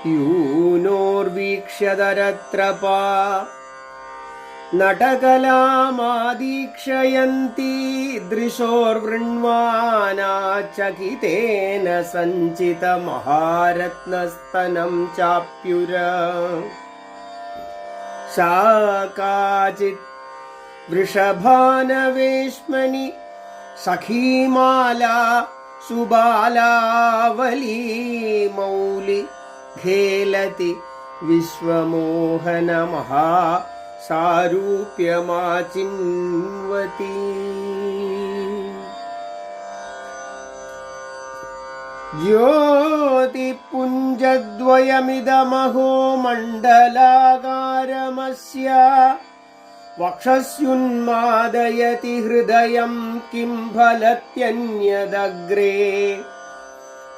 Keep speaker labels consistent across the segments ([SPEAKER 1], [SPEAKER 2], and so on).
[SPEAKER 1] യൂനോർവീക്ഷ്യതരത്രപാ നടകലാമാദീക്ഷയന്തി ദൃശോർവൃണ്വാനാചകിതേന സഞ്ചിതമഹാരത്നസ്തനം ചാപ്യുര ശാകാചിത് വൃഷഭാനവേശ്മനി സഖീമാലാ സുബാലാവലീ മൗലി ഖേലതി വിശ്വമോഹനമഹാ സാരൂപ്യമാചിൻവതി. ജ്യോതിപുഞ്ജദ്വയമിദമഹോ മണ്ഡലാകാരമസ്യ വക്ഷസ്യുന്മാദയതി ഹൃദയം കിം ഫലത്യന്യദഗ്രേ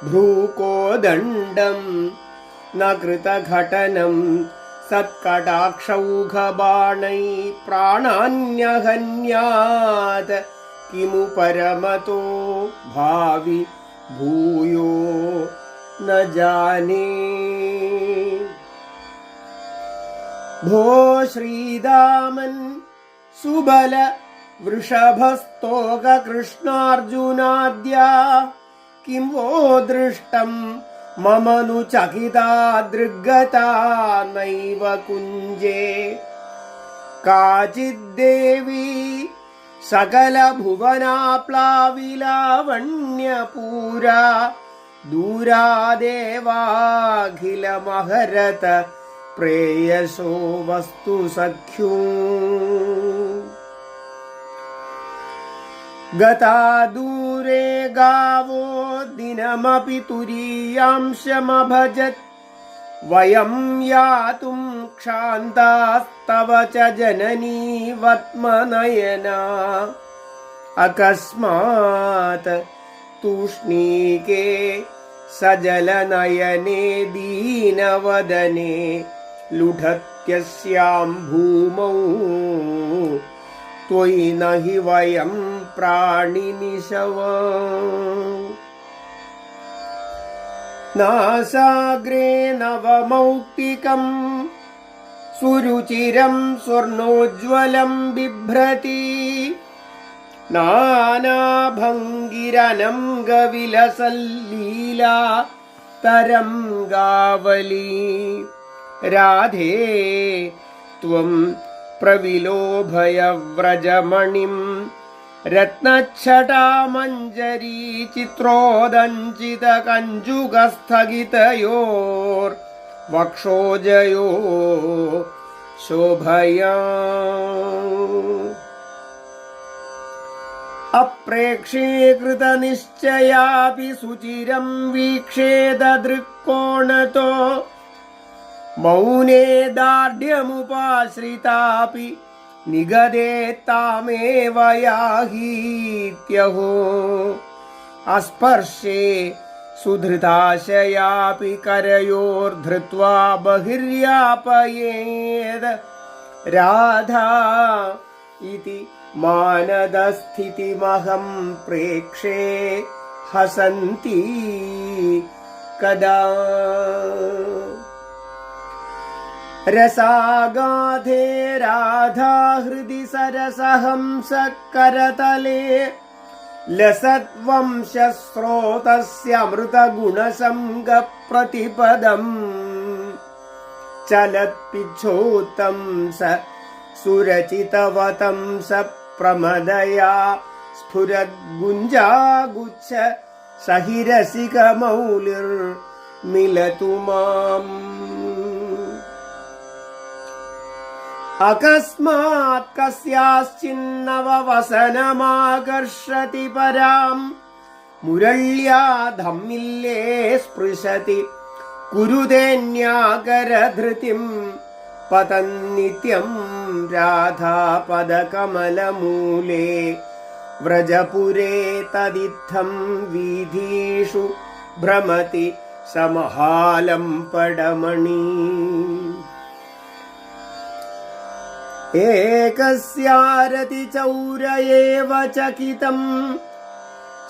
[SPEAKER 1] ഭ്രൂകോദണ്ഡം ന കൃതഘടനം സത്കടാക്ഷൗഘബാണൈ പ്രാണാന്യഹന്യാത് കിമു പരമതോ ഭാവി ഭൂയോ ന ജാനേ. ഭോ ശ്രീദാമൻ സുബല വൃഷഭസ്തോക കൃഷ്ണാർജുനാദ്യ കിം വോ ദൃഷ്ടം മമനു ചകിതാ ദൃഗ്ഗതാ നൈവ കുഞ്ജേ കാചിദ്ദേവി സകല ഭുവനാപ്ലാവിലാവണ്യപൂരാ ദൂരാദേവാഖില മഹരത പ്രേയസോ വസ്തു സഖ്യൂ ഗതാ ദൂരേ ഗാവോ ദിനമപി തുരീയാംശമഭജത് വയം യാതും ക്ഷാന്താസ്തവ ച ജനനീ വത്മനയനാ അകസ്മാത് തൂഷ്ണീകേ സജലനയനേ ദീനവദനേ ലുഠത്യസ്യാം ഭൂമൗ ത്വയി നഹി വയം പ്രാണിനിശവ. നാസാഗ്രേ നവമൗക്തികം സുരുചിരം സ്വർണോജ്വലം ബിഭ്രതി നാനാഭംഗിരനംഗവിലസല്ലീലാ തരംഗാവലി. രാധേ ത്വം പ്രവിലോഭയവ്രജമണിം രത്നച്ഛടാമഞ്ജരീ ചിത്രോദഞ്ചിത കഞ്ചുകസ്ഥഗിതയോർ വക്ഷോജയോ ശോഭയാ. അപ്രേക്ഷീകൃത നിശ്ചയാപി സുചിരം വീക്ഷേത ദൃക്കോണതോ മൗനേ ദാർഢ്യമുപാശ്രിതാപി നിഗതേത്താമേവ യാഹീത്യഹോ. അസ്പർശേ സുധൃതാശയാപി കരയോർധൃത്വാ ബഹിര്യാപയേത് രാധാ ഇതി മാനദസ്ഥിതിമഹം പ്രേക്ഷേ ഹസന്തി കദാ. രസാഗാധേ രാധാ ഹൃദി സരസഹംസ കരതലേ ലസദ്വംശസ്രോതസ്യ അമൃതഗുണസംഗ പ്രതിപദം ചലത്പിച്ഛോത്തം സ സുരചിതവതം സ പ്രമദയാ സ്ഫുരദ്ഗുഞ്ജാഗുച്ഛ സഹിരസികമൗലിർ മിലതു മാം. അകസ്മാത് കസ്യാശ്ചിന്നവവസനമാകർഷതി പരാം മുരള്യാ ധമ്മില്ലേ സ്പൃശതി കുരുതേന്യാകരധൃതിം പതന്നിത്യം രാധാപദകമലമൂലേ വ്രജപുരേ തദിത്തം വീഥീഷു ഭ്രമതി സമഹാലം പടമണി. ഏകസ്യാരതി ചൗരയേവ ചകിതം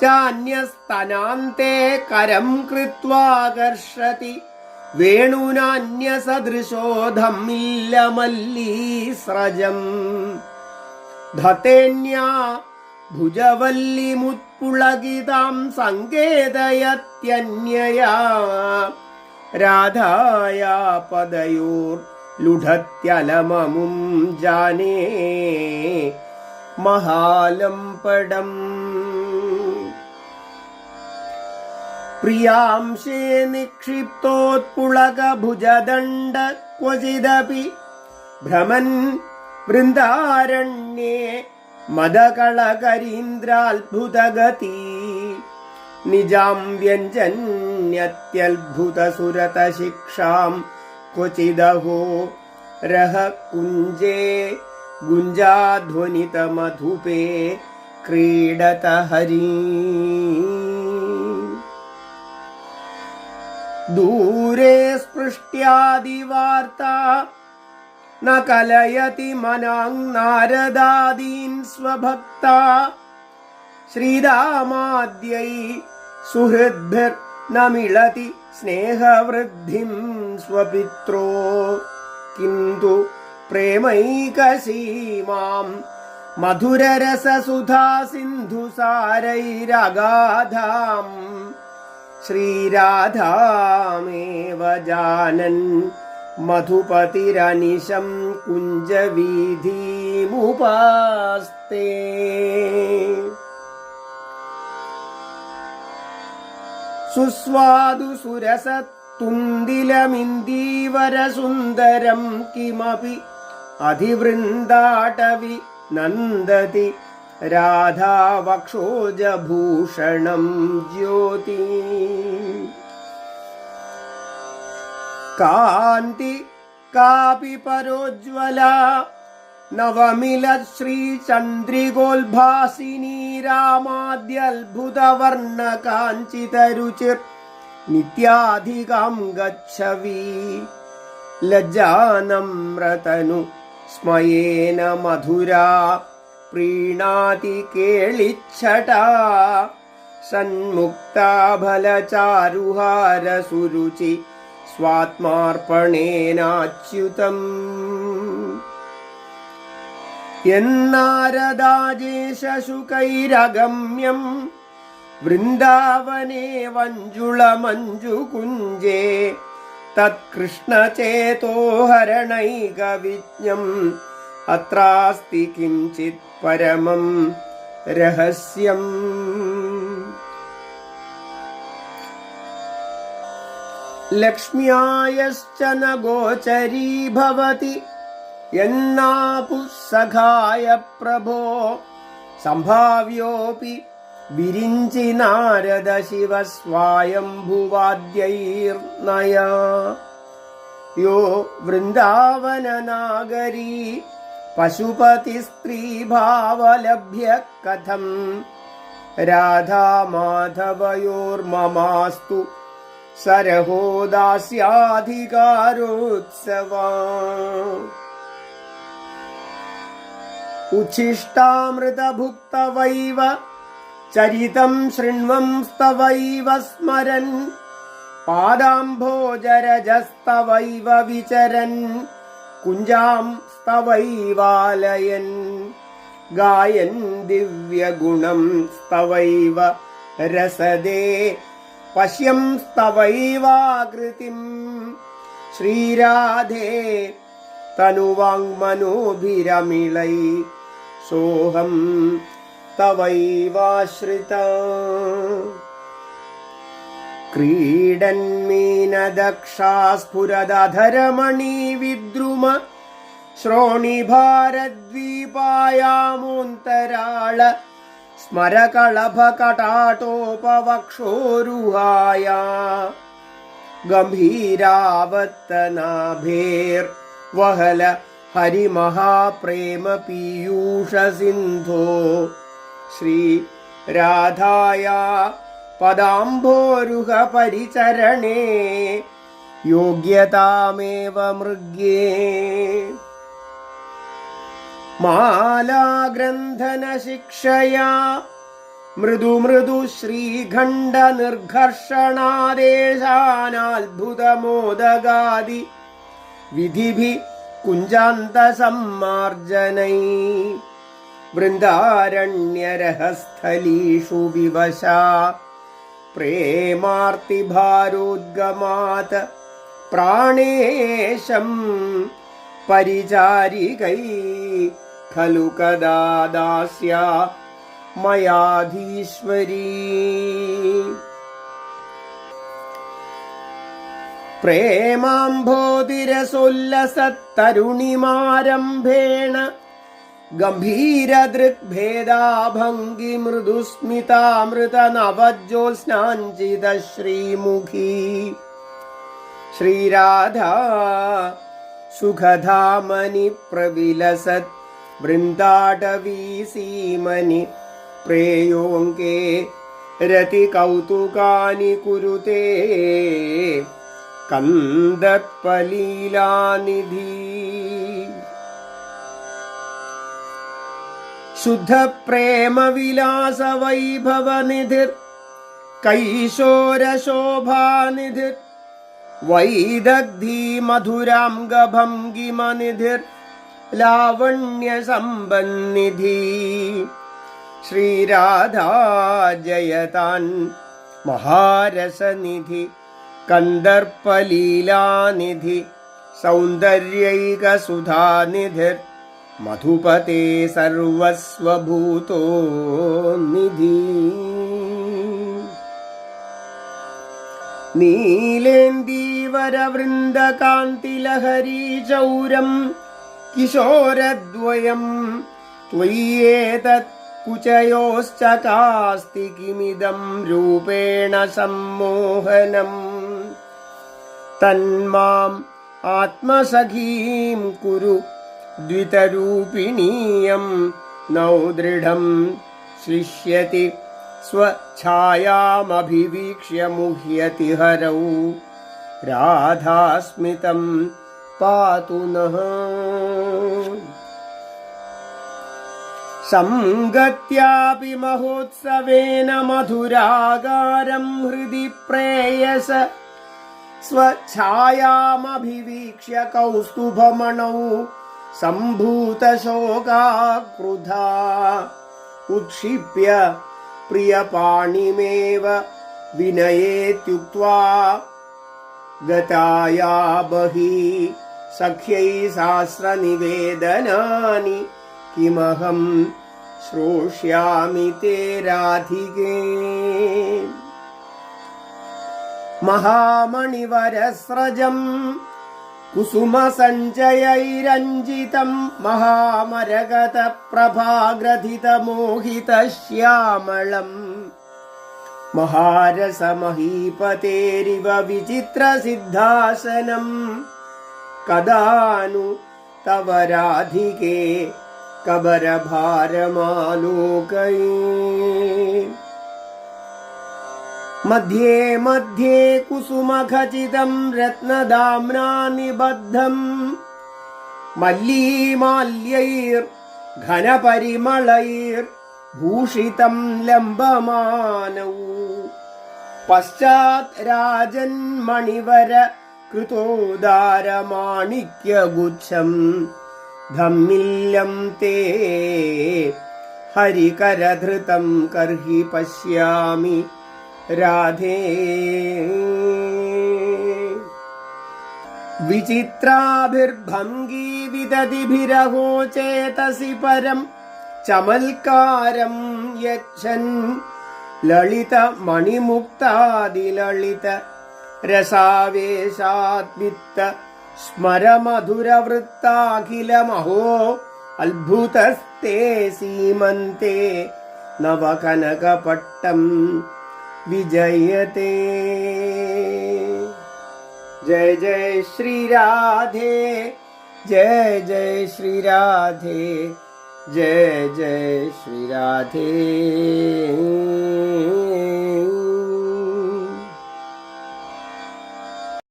[SPEAKER 1] ചാന്യസ്തനാന്തേ കരം കൃത്വാകർഷതി വേണുനാന്യസദൃശോധമില്ല മല്ലീസ്രജം ധതേന്യാ ഭുജവല്ലിമുത്പുളകിതാം സങ്കേതയത്യന്യയാ രാധായാ പദയോർ ലുഢത്യലമമും ജാനേ മഹാലംപടം പ്രിയാംശേ നിക്ഷിപ്തോത്പുളകഭുജദണ്ഡ ക്വചിദപി ഭ്രമൻ വൃന്ദാരണ്യേ മദകളകരീന്ദ്രാത്ഭുതഗതി നിജാം വ്യഞ്ജന്യത്യത്ഭുതസുരതശിക്ഷാം ക്വചിദഹോ രഹ കുഞ്ചേ ഗുഞ്ചാധ്വനിതമധുപേ ക്രീഡത ഹരി ദൂരെ സ്പൃഷ്ട്യാദിവാർത്താ ന കലയതി മനാങ് നാരദാദീൻ സ്വഭക്താ ശ്രീരാമാദ്യൈ സുഹൃദ്ഭിർ ന മിളതി സ്നേഹവൃദ്ധിം സ്വപിത്രോ കിന്തു പ്രേമൈകസീമാം മധുരരസസുധാ സിന്ധുസാരൈരഗാധാം ശ്രീരാധാമേവ ജാനൻ മധുപതിരനിശം കുഞ്ചവീഥീമുപാസ്തേ സുസ്വാദു സുരസത്തുന്ദിലമിന്ദീവരസുന്ദരം കിമപി അധിവൃന്ദാടവി നന്ദതി രാധാവക്ഷോജഭൂഷണം ജ്യോതി കാന്തി കാപി പരോജ്വല നവമില ശ്രീചന്ദ്രികോത്ഭാസിനി രാമാദ്യത്ഭുതവർണ്ണ കാഞ്ചിതരുചിർ നിത്യാധികാം ഗച്ഛവി ലജ്ജാനമ്രതനു സ്മയേന മധുരാ പ്രീണാതി കേളിച്ഛടാ സന്മുക്താഫലചാരുഹാരസുരുചി സ്വാത്മാർപ്പണേനാച്യുതം എന്നാരദാജേശുകൈരഗമ്യം വൃന്ദാവനേ വഞ്ജുളമഞ്ജുകുഞ്ചേ തത്കൃഷ്ണചേതോഹരണൈകവിജ്ഞം അത്രാസ്തി കിഞ്ചിത് പരമം രഹസ്യം ലക്ഷ്മ്യായശ്ച ന ഗോചരീ ഭവതി യന്നാപുസ്സഖായ പ്രഭോ സംഭാവ്യോപി വിരിഞ്ചി നാരദ ശിവ സ്വായംഭുവാദ്യൈർനയാ യോ വൃന്ദാവന നാഗരീ പശുപതി സ്ത്രീഭാവലഭ്യ കഥം രാധാ മാധവയോർമമാസ്തു സരഹോ ദാസ്യാധികാരോത്സവാ ഉച്ഛിഷ്ടാമൃതഭുക്തവൈവ ചരിതം ശൃണ്വംസ്തവൈവ സ്മരൻ പാദാംഭോജരജസ്തവൈവ വിചരൻ കുഞ്ചാം സ്തവൈവാലയൻ ഗായൻ ദിവ്യഗുണം സ്തവൈവ രസദേ പശ്യം സ്തവൈവാകൃതിം ശ്രീരാധേ തനുവാങ്മനോഭിരമിളൈ സോഹം തവൈവാശ്രിത ക്രീഡന്മീനദക്ഷാസ്ഫുരദധരമണി വിദ്രുമ ശ്രോണിഭാരദ്വീപായാമോന്തരാള സ്മരകളഭകടാടോപവക്ഷോരുഹായ ഗംഭീരാവത്തനാഭേർവഹല ഹരിമഹാപ്രേമ പീയൂഷ സിന്ധോ ശ്രീ രാധായ പദാംഭോരുഹ പരിചരണേ യോഗ്യതാമേവ മൃഗ്യേ മാലാഗ്രന്ഥന ശിക്ഷയാ മൃദു മൃദു ശ്രീഖണ്ഡ നിർഘർഷണാദേശാനാത്ഭുതമോദഗാദി വിധിഭി കുഞ്ചാന്ത സമ്മാർജനൈ വൃന്ദാരണ്യരഹസ്ഥലീഷു വിവശാ പ്രേമാർത്തിഭാരോദ്ഗമാത് പ്രാണേശം പരിചാരികൈ ഖലു കദാ ദാസ്യാ മയാധീശ്വരീ. പ്രേമാംഭോതിരസോല്ലസത്തരുണിമാരംഭേണ ഗംഭീരദൃഗ്ഭേദാഭംഗി മൃദുസ്മിതാമൃതനവജ്യോത്സ്നാഞ്ചിത ശ്രീമുഖി ശ്രീരാധാ സുഖധാമനി പ്രവിലസത് വൃന്ദാടവീസീമനി പ്രേയോങ്കേ രതി കൗതുകാനി കുരുതേ കന്ദർപ്പലീലാനിധി. ശുദ്ധ പ്രേമ വിലാസ വൈഭവ നിധിർ കൈശോര ശോഭാനിധിർ വൈദഗ്ധി മധുരാംഗഭംഗിമനിധിർ ലാവണ്യ സമ്പന്നിധി. ശ്രീരാധാ ജയതാൻ മഹാരസനിധി കന്ദർപ്പലീലാനിധി സൗന്ദര്യൈക സുധാനിധിർ മധുപതേ സർവസ്വഭൂതോ നിധി. നീലേന്ദീവരവൃന്ദകാന്തിലഹരീ ചൗരം കിശോരദ്വയം ത്വയ്യേതത് കുചയോശ്ചകാസ്തി കിമിദം രൂപേണ സമ്മോഹനം. തന്മാം ആത്മസഖീം കുരു ദ്വിതരൂപിണീയം നൗ ദൃഢം ശ്ലിഷ്യതി സ്വഛായാമഭിവീക്ഷ്യ മുഹ്യതി ഹരൗ രാധാസ്മിതം പാതു നഃ. സംഗത്യാപി മഹോത്സവേന മധുരാകാരം ഹൃദി പ്രേയസ സ്വഛായാമഭിവീക്ഷ്യ കൗസ്തുഭമണൗ സംഭൂതശോകാക്രുധാ ഉത്ക്ഷിപ്യ പ്രിയപാണിമേവ വിനയേത്യുക്ത്വാ ഗതായാ ബഹി സഖ്യൈ സഹസ്രനിവേദനാനി കിമഹം ശ്രോഷ്യാമി തേ രാധികേ. മഹാമണിവരസ്രജം കുസുമസഞ്ചയൈരഞ്ജിതം മഹാമരഗത പ്രഭാഗ്രഥിതമോഹിതശ്യാമളം മഹാരസമഹീപതേരിവ വിചിത്രസിദ്ധാസനം കദാനു തവ രാധികേ കബരഭാരമാലോകയേ. മധ്യേ മധ്യേ കുസുമഖചിതം രത്നദാംനാ നിബദ്ധം മല്ലീമാല്യൈർ ഘനപരിമളൈർ ഭൂഷിതം ലംബമാനൗ പശ്ചാത് രാജൻ മണിവര കൃതോദാരമാണിക്യഗുച്ഛം ധമ്മില്യം തേ ഹരികരധൃതം കർഹി പശ്യാമി രാധേ. വിചിത്രാഭിർഭംഗീ വിദതിഭിരഹോ ചേതസി പരം ചമൽക്കാരം യച്ഛൻ ലളിത മണിമുക്താദിലളിത രസാവേശാദ്വിത്ത സ്മരമധുരവൃത്താഖിലമഹോ അത്ഭുതസ്തേ സീമന്തേ നവകനകപട്ടം വിജയതേ. ജയ ജയ ശ്രീ രാധേ, ജയ ജയ ശ്രീ രാധേ, ജയ ജയ ശ്രീ രാധേ.